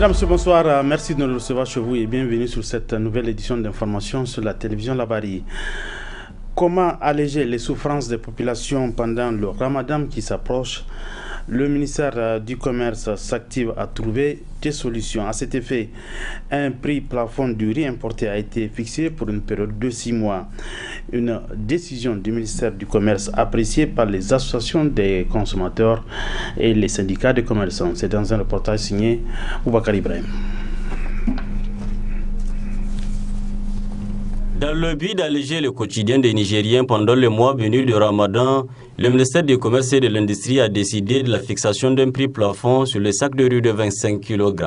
Mesdames, Messieurs, bonsoir. Merci de nous recevoir chez vous et bienvenue sur cette nouvelle édition d'information sur la télévision Labari. Comment alléger les souffrances des populations pendant le Ramadan qui s'approche? Le ministère du Commerce s'active à trouver des solutions. À cet effet, un prix plafond du riz importé a été fixé pour une période de 6 mois. Une décision du ministère du Commerce appréciée par les associations des consommateurs et les syndicats de commerçants. C'est dans un reportage signé Boubacar Ibrahim. Dans le but d'alléger le quotidien des Nigériens pendant le mois venu de Ramadan, le ministère du Commerce et de l'Industrie a décidé de la fixation d'un prix plafond sur les sacs de riz de 25 kg.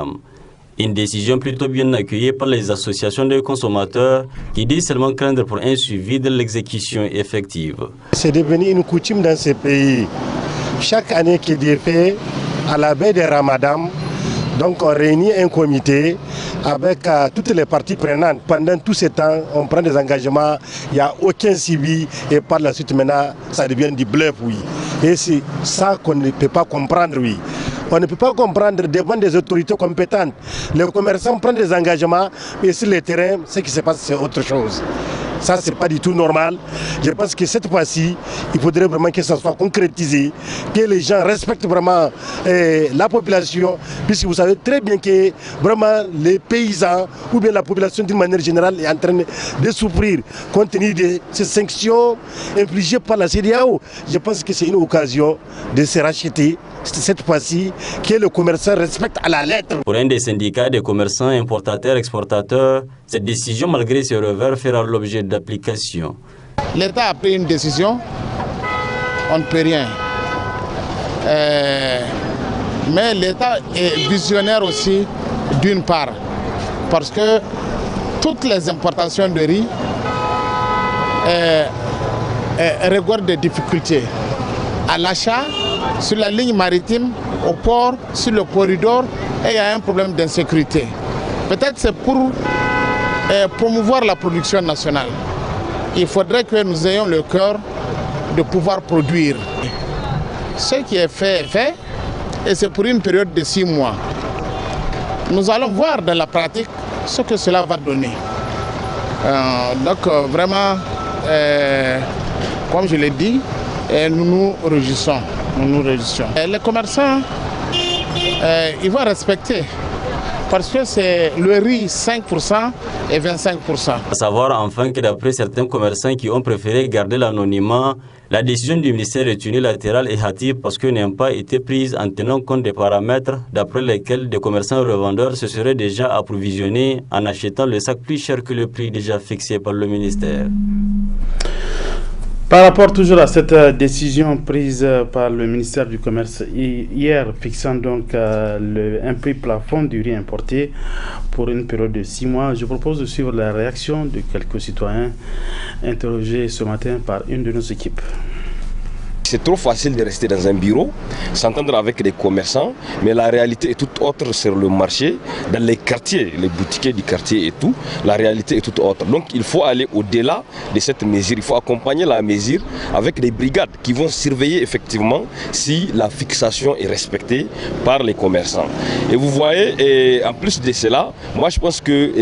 Une décision plutôt bien accueillie par les associations de consommateurs qui disent seulement craindre pour un suivi de l'exécution effective. C'est devenu une coutume dans ces pays. Chaque année qui est fait à la veille de Ramadan, donc on réunit un comité avec toutes les parties prenantes. Pendant tout ce temps, on prend des engagements, il n'y a aucun suivi et par la suite maintenant, ça devient du bluff, oui. Et c'est ça qu'on ne peut pas comprendre, oui. On ne peut pas comprendre devant des autorités compétentes. Les commerçants prennent des engagements, mais sur le terrain, ce qui se passe, c'est autre chose. Ça, ce n'est pas du tout normal. Je pense que cette fois-ci, il faudrait vraiment que ça soit concrétisé, que les gens respectent vraiment la population, puisque vous savez très bien que vraiment les paysans ou bien la population d'une manière générale est en train de souffrir compte tenu de ces sanctions infligées par la CEDEAO. Je pense que c'est une occasion de se racheter cette fois-ci, que le commerçant respecte à la lettre. Pour un des syndicats des commerçants importateurs-exportateurs, cette décision, malgré ses revers, fera l'objet d'application. L'État a pris une décision, on ne peut rien. Mais l'État est visionnaire aussi, d'une part, parce que toutes les importations de riz regardent des difficultés à l'achat, sur la ligne maritime, au port, sur le corridor, et il y a un problème d'insécurité. Peut-être c'est pour promouvoir la production nationale. Il faudrait que nous ayons le cœur de pouvoir produire. Ce qui est fait, et c'est pour une période de 6 mois. Nous allons voir dans la pratique ce que cela va donner. Vraiment, comme je l'ai dit, nous nous réjouissons. Les commerçants, ils vont respecter, parce que c'est le riz 5% et 25%. À savoir enfin que d'après certains commerçants qui ont préféré garder l'anonymat, la décision du ministère est unilatérale et hâtive parce qu'elle n'a pas été prise en tenant compte des paramètres d'après lesquels des commerçants revendeurs se seraient déjà approvisionnés en achetant le sac plus cher que le prix déjà fixé par le ministère. Par rapport toujours à cette décision prise par le ministère du Commerce hier, fixant donc un prix plafond du riz importé pour une période de 6 mois, je propose de suivre la réaction de quelques citoyens interrogés ce matin par une de nos équipes. C'est trop facile de rester dans un bureau, s'entendre avec les commerçants, mais la réalité est toute autre sur le marché, dans les quartiers, les boutiquiers du quartier et tout, la réalité est toute autre. Donc il faut aller au-delà de cette mesure, il faut accompagner la mesure avec des brigades qui vont surveiller effectivement si la fixation est respectée par les commerçants. Et vous voyez, en plus de cela, moi je pense que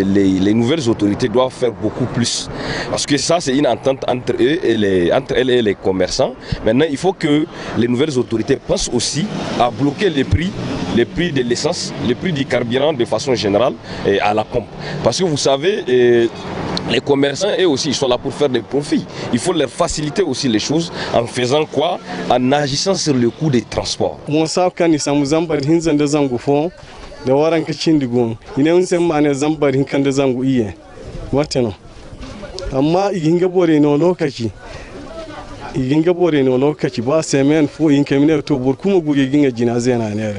les nouvelles autorités doivent faire beaucoup plus, parce que ça c'est une entente entre elles et les commerçants. Maintenant, il faut que les nouvelles autorités pensent aussi à bloquer les prix de l'essence, les prix du carburant de façon générale à la pompe. Parce que vous savez, les commerçants, eux aussi, ils sont là pour faire des profits. Il faut leur faciliter aussi les choses en faisant quoi? En agissant sur le coût des transports. iginga bore no lokaci ba semen fo yin kamine to bor kuma guge ginga jinaze na ne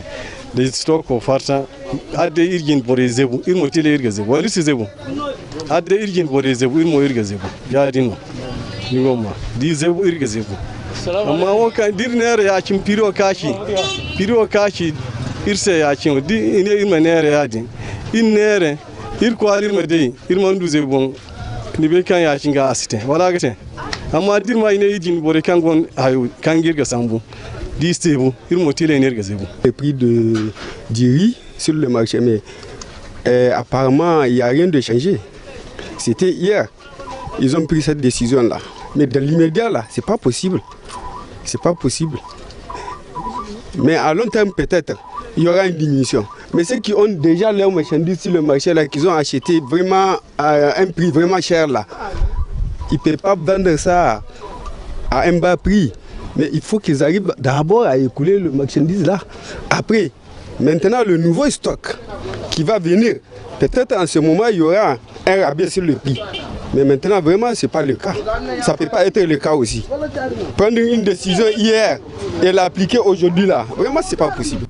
da stock ko farta adde irgin bore zebu irmo tile irga zebu wali si zebu adde irgin bore zebu irmo irga zebu ya dinno ni gomma di zebu irga zebu amma o kan dirnere ya cin piro kashi irse ya cin di ine irma nere ya din in nere ir kwalir ma dei irma ndu zebu ni be kan ya cin ga asite wala gate amma dirma ine idin bore kan gon hayo kan girga sambu di stebu irmo tile nerga zebu. Le prix du riz sur le marché, mais apparemment, il n'y a rien de changé. C'était hier, ils ont pris cette décision-là. Mais dans l'immédiat, là, c'est pas possible. C'est pas possible. Mais à long terme, peut-être, il y aura une diminution. Mais ceux qui ont déjà leurs marchandises sur le marché, là, qu'ils ont acheté vraiment à un prix vraiment cher, là, ils ne peuvent pas vendre ça à un bas prix. Mais il faut qu'ils arrivent d'abord à écouler le marchandise là. Après, maintenant, le nouveau stock qui va venir, peut-être en ce moment, il y aura un rabais sur le prix. Mais maintenant, vraiment, ce n'est pas le cas. Ça ne peut pas être le cas aussi. Prendre une décision hier et l'appliquer aujourd'hui, là, vraiment, ce n'est pas possible.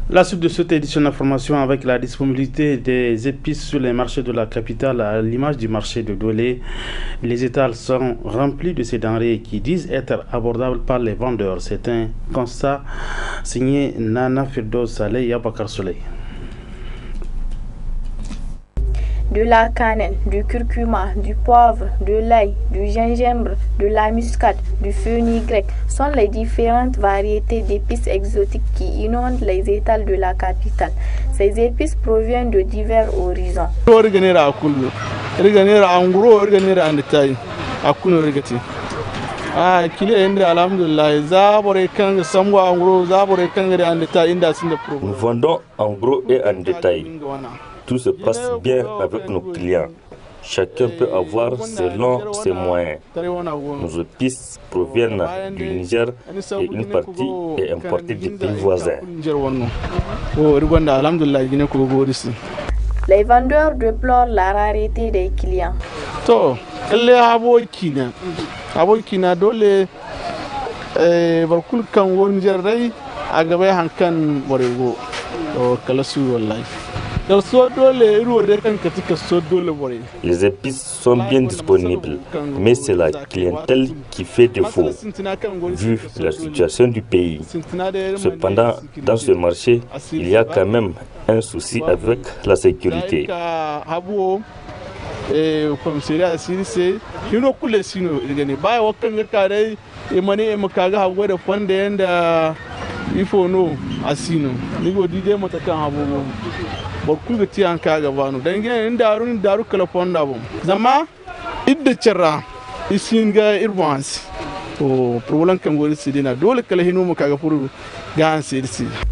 La suite de cette édition d'information avec la disponibilité des épices sur les marchés de la capitale à l'image du marché de Dolé. Les étals sont remplis de ces denrées qui disent être abordables par les vendeurs. C'est un constat signé Nana Firdos Saleh et Abakar Soleil. De la cannelle, du curcuma, du poivre, de l'ail, du gingembre, de la muscade, du fenugrec sont les différentes variétés d'épices exotiques qui inondent les étals de la capitale. Ces épices proviennent de divers horizons. Nous vendons en gros et en détail. Tout se passe bien avec nos clients. Chacun peut avoir selon ses moyens. Nos épices proviennent du Niger et une partie est importée des pays voisins. Les vendeurs déplorent la rareté des clients. Les épices sont bien disponibles, mais c'est la clientèle qui fait défaut, vu la situation du pays. Cependant, dans ce marché, il y a quand même un souci avec la sécurité.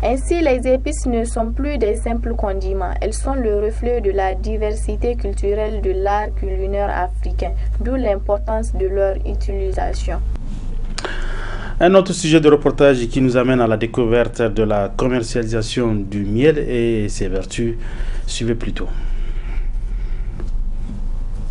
Ainsi, les épices ne sont plus des simples condiments, elles sont le reflet de la diversité culturelle de l'art culinaire africain, d'où l'importance de leur utilisation. Un autre sujet de reportage qui nous amène à la découverte de la commercialisation du miel et ses vertus. Suivez plutôt.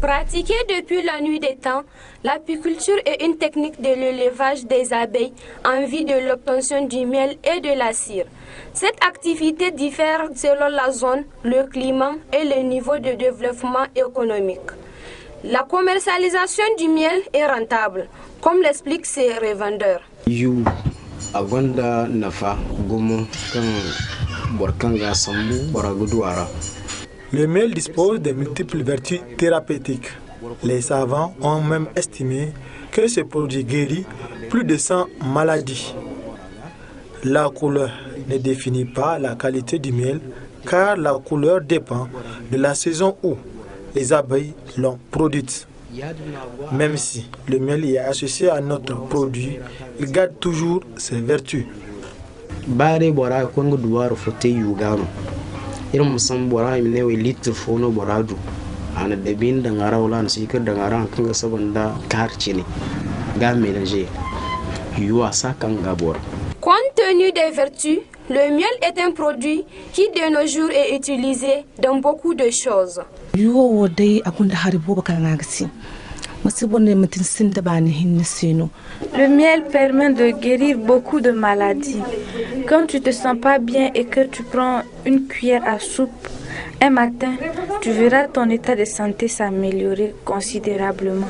Pratiquée depuis la nuit des temps, l'apiculture est une technique de l'élevage des abeilles en vue de l'obtention du miel et de la cire. Cette activité diffère selon la zone, le climat et le niveau de développement économique. La commercialisation du miel est rentable, comme l'expliquent ces revendeurs. Le miel dispose de multiples vertus thérapeutiques. Les savants ont même estimé que ce produit guérit plus de 100 maladies. La couleur ne définit pas la qualité du miel, car la couleur dépend de la saison où les abeilles l'ont produite. Même si le miel est associé à notre produit, il garde toujours ses vertus. Compte tenu des vertus, le miel est un produit qui de nos jours est utilisé dans beaucoup de choses. Le miel permet de guérir beaucoup de maladies. Quand tu te sens pas bien et que tu prends une cuillère à soupe, un matin, tu verras ton état de santé s'améliorer considérablement.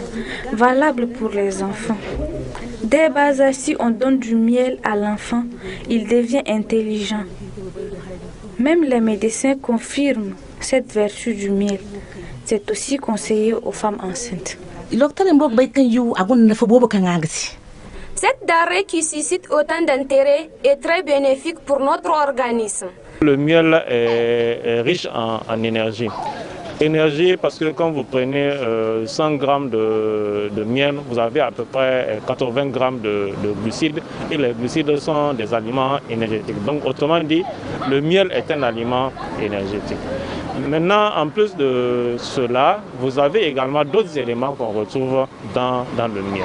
Valable pour les enfants. Dès bas âge, si on donne du miel à l'enfant, il devient intelligent. Même les médecins confirment cette vertu du miel. C'est aussi conseillé aux femmes enceintes. Cette denrée qui suscite autant d'intérêt est très bénéfique pour notre organisme. Le miel est riche en énergie. Énergie parce que quand vous prenez 100 grammes de miel, vous avez à peu près 80 grammes de glucides et les glucides sont des aliments énergétiques. Donc autrement dit, le miel est un aliment énergétique. Maintenant, en plus de cela, vous avez également d'autres éléments qu'on retrouve dans le miel,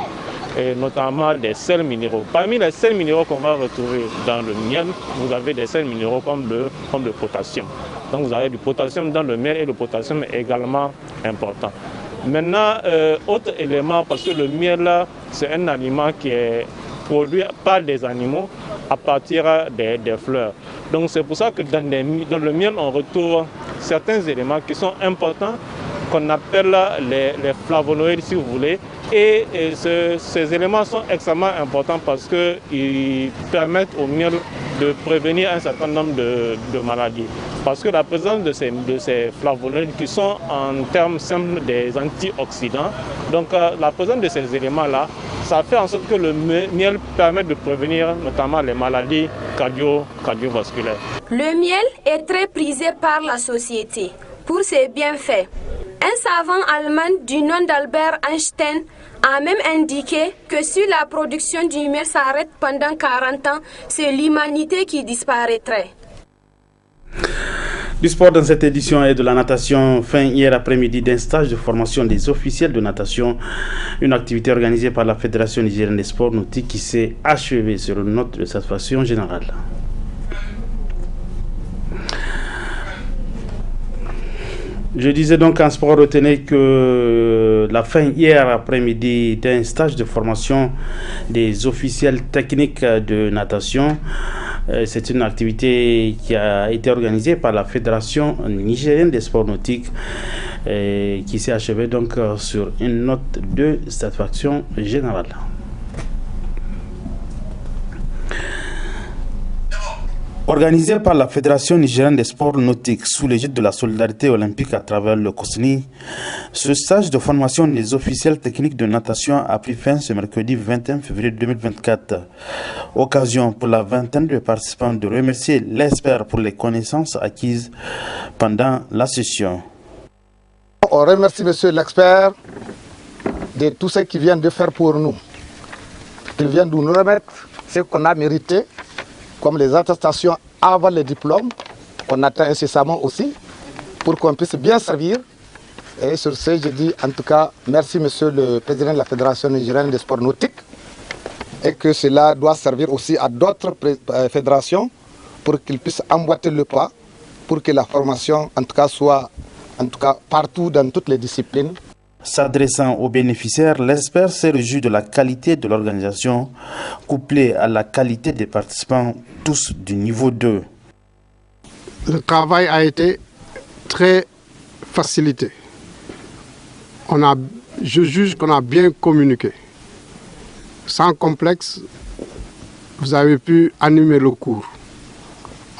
et notamment des sels minéraux. Parmi les sels minéraux qu'on va retrouver dans le miel, vous avez des sels minéraux comme le potassium. Donc vous avez du potassium dans le miel et le potassium est également important. Maintenant, autre élément, parce que le miel, c'est un aliment qui est produit par des animaux à partir des fleurs. Donc c'est pour ça que dans le miel, on retrouve certains éléments qui sont importants, qu'on appelle les flavonoïdes si vous voulez. Et ces éléments sont extrêmement importants parce qu'ils permettent au miel de prévenir un certain nombre de maladies. Parce que la présence de ces flavonoïdes qui sont en termes simples des antioxydants, donc la présence de ces éléments-là, ça fait en sorte que le miel permet de prévenir notamment les maladies cardiovasculaires. Le miel est très prisé par la société pour ses bienfaits. Un savant allemand du nom d'Albert Einstein a même indiqué que si la production du miel s'arrête pendant 40 ans, c'est l'humanité qui disparaîtrait. Du sport dans cette édition et de la natation, fin hier après-midi d'un stage de formation des officiels de natation, une activité organisée par la Fédération nigérienne des sports nautiques qui s'est achevée sur une note de satisfaction générale. Je disais donc en sport, retenez que la fin hier après-midi d'un stage de formation des officiels techniques de natation, c'est une activité qui a été organisée par la Fédération nigérienne des sports nautiques qui s'est achevée donc sur une note de satisfaction générale. Organisé par la Fédération nigérienne des sports nautiques sous l'égide de la solidarité olympique à travers le COSNI, ce stage de formation des officiels techniques de natation a pris fin ce mercredi 21 février 2024. Occasion pour la vingtaine de participants de remercier l'expert pour les connaissances acquises pendant la session. On remercie monsieur l'expert de tout ce qu'il vient de faire pour nous. Il vient de nous remettre ce qu'on a mérité, comme les attestations avant les diplômes, qu'on attend incessamment aussi, pour qu'on puisse bien servir. Et sur ce, je dis en tout cas merci monsieur le président de la Fédération nigérienne des sports nautiques, et que cela doit servir aussi à d'autres fédérations pour qu'ils puissent emboîter le pas, pour que la formation en tout cas soit partout dans toutes les disciplines. S'adressant aux bénéficiaires, l'expert s'est réjoui de la qualité de l'organisation, couplée à la qualité des participants, tous du niveau 2. Le travail a été très facilité. Je juge qu'on a bien communiqué. Sans complexe, vous avez pu animer le cours.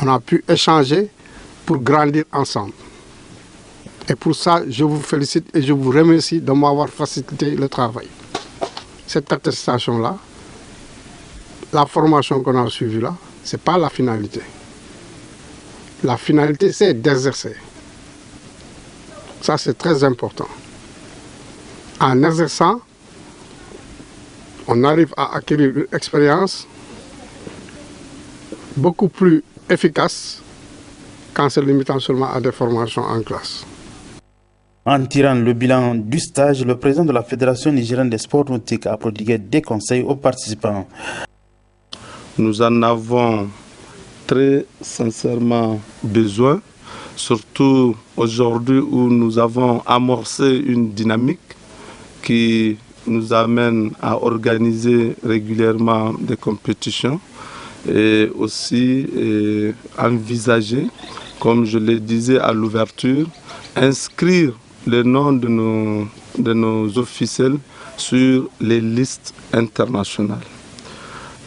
On a pu échanger pour grandir ensemble. Et pour ça, je vous félicite et je vous remercie de m'avoir facilité le travail. Cette attestation-là, la formation qu'on a suivie là, ce n'est pas la finalité. La finalité, c'est d'exercer. Ça, c'est très important. En exerçant, on arrive à acquérir une expérience beaucoup plus efficace qu'en se limitant seulement à des formations en classe. En tirant le bilan du stage, le président de la Fédération nigérienne des sports nautiques a prodigué des conseils aux participants. Nous en avons très sincèrement besoin, surtout aujourd'hui où nous avons amorcé une dynamique qui nous amène à organiser régulièrement des compétitions et aussi envisager, comme je le disais à l'ouverture, inscrire le nom de nos officiels sur les listes internationales.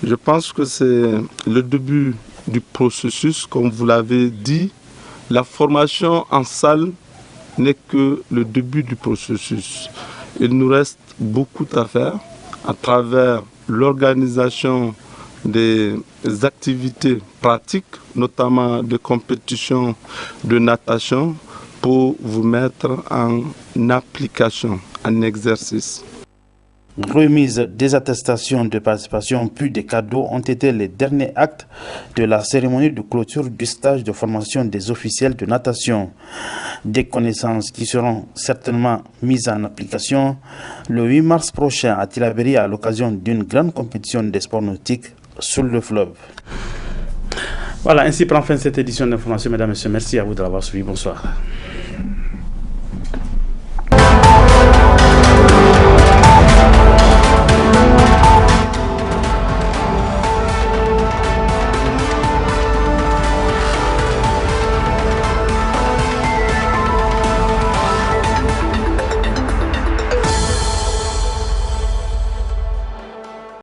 Je pense que c'est le début du processus, comme vous l'avez dit. La formation en salle n'est que le début du processus. Il nous reste beaucoup à faire à travers l'organisation des activités pratiques, notamment des compétitions de natation, pour vous mettre en application, en exercice. Remise des attestations de participation puis des cadeaux ont été les derniers actes de la cérémonie de clôture du stage de formation des officiels de natation. Des connaissances qui seront certainement mises en application le 8 mars prochain à Tillabéri à l'occasion d'une grande compétition des sports nautiques sur le fleuve. Voilà, ainsi prend fin cette édition d'information, mesdames et messieurs. Merci à vous de l'avoir suivi. Bonsoir.